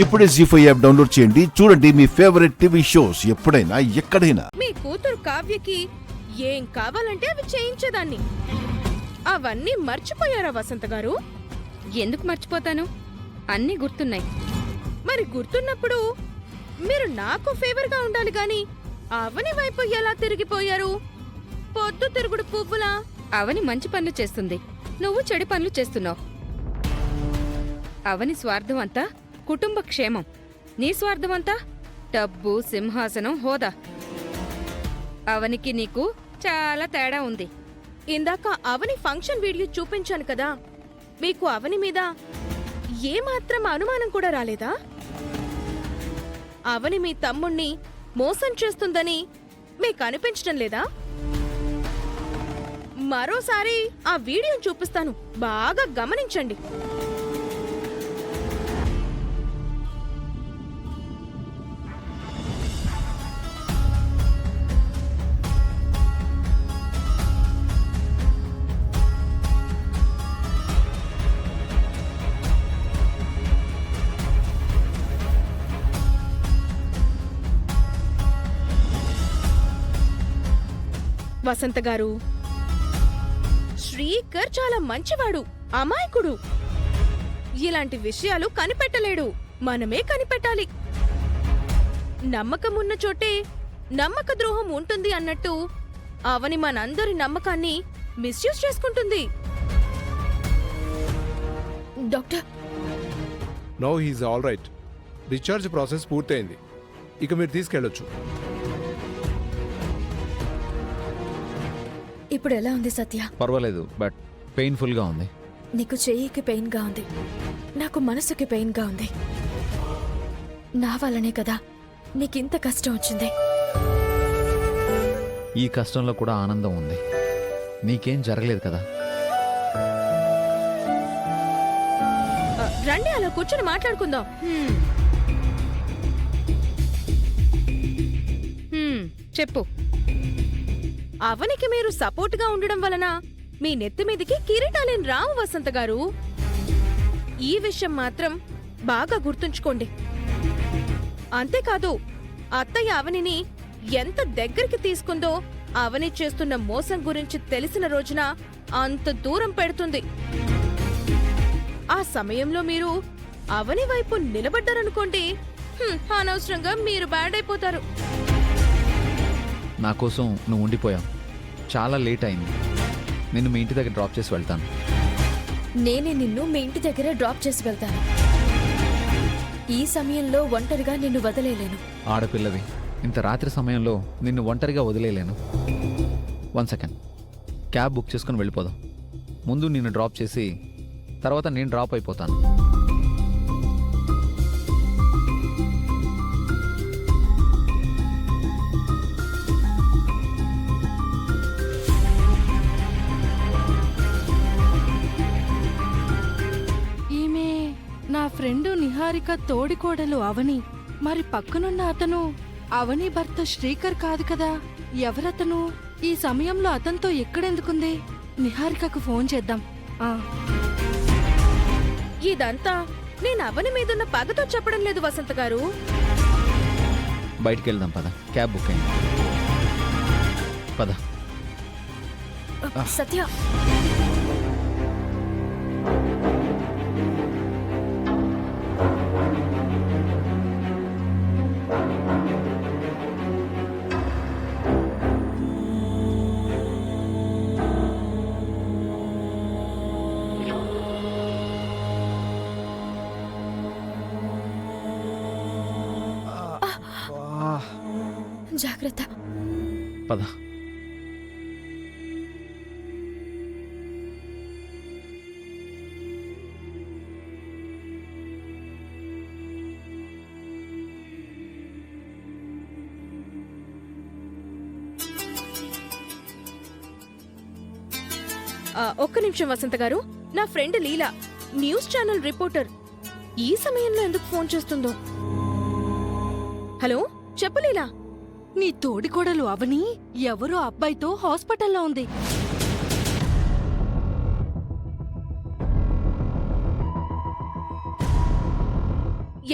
ఇప్పుడే జీ5 app download చేయండి. చూడండి మీ ఫేవరెట్ టీవీ షోస్ ఎప్పుడైనా ఎక్కడైనా. మీ కూతురు కావ్యకి ఏం కావాలంటే అవి చేయించేదాన్ని. అవన్నీ మర్చిపోయారా వసంత గారు? ఎందుకు మర్చిపోతాను? అన్నీ గుర్తున్నాయి. మరి గుర్తున్నప్పుడు మీరు నాకు ఫేవర్ గా ఉండాలి గాని అవని వైపు ఎలా తిరిగిపోయారు? పొద్దు తిరుగుడు పువ్వులా. అవని మంచి పనులు చేస్తుంది, నువ్వు చెడు పనులు చేస్తున్నావు. అవని స్వార్థం అంతా కుటుంబ క్షేమం, నీ స్వార్థం అంతా డబ్బు, సింహాసనం, హోదా. అవనికి నీకు చాలా తేడా ఉంది. ఇందాక అవని ఫంక్షన్ వీడియో చూపించాను కదా, మీకు అవని మీద ఏమాత్రం అనుమానం కూడా రాలేదా? అవని మీ తమ్ముణ్ణి మోసం చేస్తుందని మీకు అనిపించడం లేదా? మరోసారి ఆ వీడియో చూపిస్తాను, బాగా గమనించండి. వసంత గారు, శ్రీకర్ చాలా మంచివాడు, అమాయకుడు. ఇలాంటి విషయాలు కనిపెట్టలేడు, మనమే కనిపెట్టాలి. నమ్మకం ఉన్న చోటే నమ్మక ద్రోహం ఉంటుంది అన్నట్టు అవని మనందరి నమ్మకాన్ని మిస్యూజ్ చేసుకుంటుంది. Doctor, now he is all right. Discharge process పూర్తయింది, ఇక మీరు తీసుకెళ్ళొచ్చు. ఇప్పుడు ఎలా ఉంది సత్య? పర్వాలేదు, బట్ పెయిన్ఫుల్గా ఉంది. నీకు చెయ్యికి పెయిన్గా ఉంది, నాకు మనసుకి పెయిన్గా ఉంది. నా వల్లనే కదా నీకింత కష్టం వచ్చింది. ఈ కష్టంలో కూడా ఆనందం ఉంది. నీకేం జరగలేదు కదా. రండి, అలా కూర్చొని మాట్లాడుకుందాం. చెప్పు. అవనికి మీరు సపోర్ట్ గా ఉండడం వలన మీ నెత్తిమీదికి కిరీటాలేని రావు వసంత గారు. ఈ విషయం మాత్రం బాగా గుర్తుంచుకోండి. అంతేకాదు, అత్తయ్య అవనిని ఎంత దగ్గరికి తీసుకుందో అవని చేస్తున్న మోసం గురించి తెలిసిన రోజున అంత దూరం పెడుతుంది. ఆ సమయంలో మీరు అవని వైపు నిలబడ్డారనుకోండి, అనవసరంగా మీరు బ్యాడ్ అయిపోతారు. నా కోసం నువ్వు ఉండిపోయావు. చాలా లేట్ అయింది. నిన్ను మీ ఇంటి దగ్గర డ్రాప్ చేసి వెళ్తాను. నేనే నిన్ను మీ ఇంటి దగ్గర డ్రాప్ చేసి వెళ్తాను. ఈ సమయంలో ఒంటరిగా నిన్ను వదిలేలేను. ఆడపిల్లవి, ఇంత రాత్రి సమయంలో నిన్ను ఒంటరిగా వదిలేలేను. 1 సెకండ్, క్యాబ్ బుక్ చేసుకుని వెళ్ళిపోదాం. ముందు నిన్ను డ్రాప్ చేసి తర్వాత నేను డ్రాప్ అయిపోతాను. నా ఫ్రెండు నిహారిక తోడికోడలు అవని. మరి పక్కనున్న అతను అవని భర్త శ్రీకర్ కాదు కదా. ఎవరతను? ఈ సమయంలో అతనితో ఎక్కడెందుకుంది? నిహారికకు ఫోన్ చేద్దాం. ఇదంతా నేను అవని మీదున్న పగతో చెప్పడం లేదు వసంత గారు. బయటికి వెళ్దాం పద, క్యాబ్ బుక్ అయింది. పద. సత్య, జాగ్రత్త. పద. ఒక్క నిమిషం వసంత గారు, నా ఫ్రెండ్ లీలా న్యూస్ ఛానల్ రిపోర్టర్ ఈ సమయంలో ఎందుకు ఫోన్ చేస్తుందో. హలో, చెప్పు లీలా. నీ తోడికోడలు అవని ఎవరో అబ్బాయితో హాస్పిటల్లో ఉంది.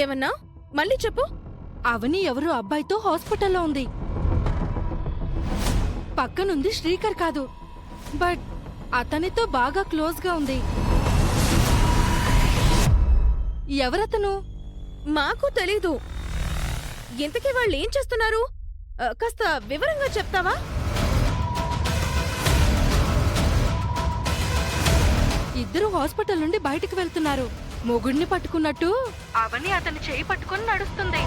ఏమన్నా మళ్ళీ చెప్పు. అవని ఎవరో అబ్బాయితో హాస్పిటల్లో ఉంది. పక్కనుంది శ్రీకర్ కాదు, బట్ అతనితో బాగా క్లోజ్గా ఉంది. ఎవరతను? మాకు తెలీదు. ఇంతకీ వాళ్ళు ఏం చేస్తున్నారు? కాస్త వివరంగా చెప్తావా? ఇద్దరు హాస్పిటల్ నుండి బయటికి వెళ్తున్నారు. మొగుడిని పట్టుకున్నట్టు అవని అతని చేయి పట్టుకుని నడుస్తుంది.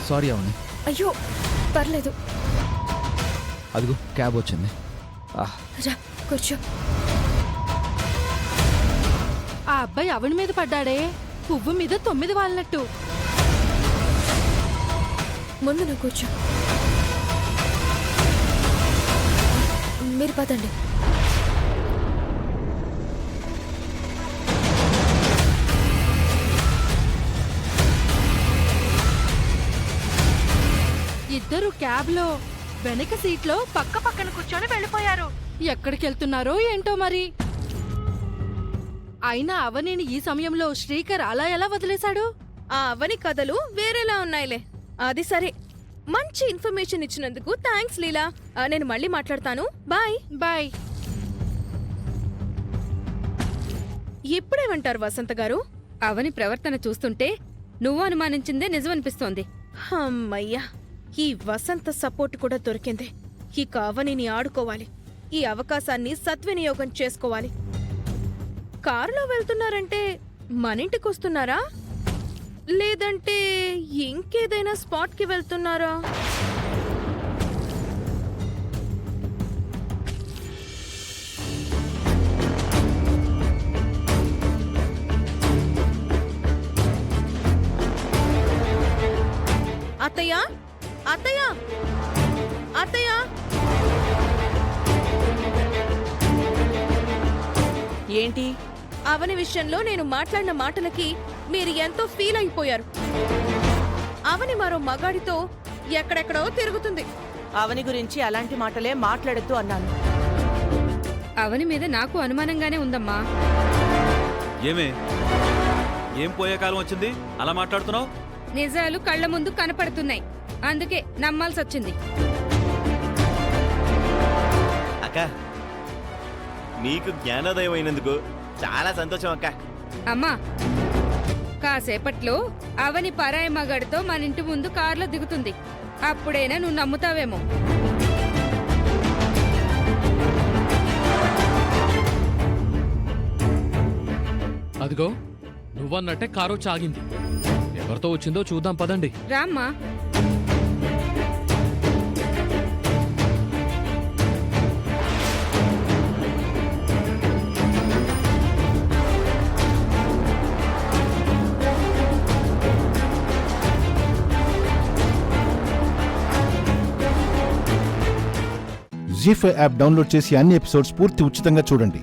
సారీ అవని. అయ్యో పర్లేదు, అదిగో క్యాబ్ వచ్చింది. రా కూర్చో. ఆ అబ్బాయి అవని మీద పడ్డాడే, పువ్వు మీద 9 వాలినట్టు. ముందు నువ్వు కూర్చో. మీరు పదండి. ఇద్దరు క్యాబ్లో వెనక సీట్లో పక్క పక్కన కూర్చొని వెళ్ళిపోయారు. ఎక్కడికెళ్తున్నారో ఏంటో మరి. అయినా అవనిని ఈ సమయంలో శ్రీకర్ అలా ఎలా వదిలేశాడు? ఆ అవని కథలు వేరేలా ఉన్నాయిలే. అది సరే, మంచి ఇన్ఫర్మేషన్ ఇచ్చినందుకు థ్యాంక్స్ లీలా. నేను మళ్ళీ మాట్లాడతాను. బాయ్. బాయ్. ఇప్పుడేమంటారు వసంత గారు? అవని ప్రవర్తన చూస్తుంటే నువ్వు అనుమానించిందే నిజమనిపిస్తోంది. అమ్మయ్యా, ఈ వసంత సపోర్ట్ కూడా దొరికింది. ఇక అవనిని ఆడుకోవాలి. ఈ అవకాశాన్ని సద్వినియోగం చేసుకోవాలి. కారులో వెళ్తున్నారంటే మనింటికొస్తున్నారా, లేదంటే ఇంకేదైనా స్పాట్కి వెళ్తున్నారా? అత్తయ్య, అత్తయ్య, అత్తయ్య! ఏంటి? అవని విషయంలో నేను మాట్లాడిన మాటలకి మీరు ఎంతో ఫీల్ అయిపోయారు. అవని మరో మగాడితో ఎక్కడెక్కడో తిరుగుతుంది. అవని గురించి అలాంటి మాటలే మాట్లాడద్దు అన్నాను. అవని మీద నాకు అనుమానంగానే ఉందమ్మా. ఏమే, ఏం పోయే కాలం వచ్చింది అలా మాట్లాడుతున్నావు? నిజాలు కళ్ళ ముందు కనపడుతున్నాయి, అందుకే నమ్మాల్సొచ్చింది. అక్క, నీకు జ్ఞానోదయం అయినందుకు చాలా సంతోషం అక్క. అమ్మా, కాసేపట్లో అవని పరాయి మగాడితో మన ఇంటి ముందు కారులో దిగుతుంది. అప్పుడైనా నువ్వు నమ్ముతావేమో. అదిగో నువ్వన్నట్టే కారు వచ్చి ఆగింది. ఎవరితో వచ్చిందో చూద్దాం పదండి. రామ్మా. జీ5 యాప్ డౌన్లోడ్ చేసి అన్ని ఎపిసోడ్స్ పూర్తి ఉచితంగా చూడండి.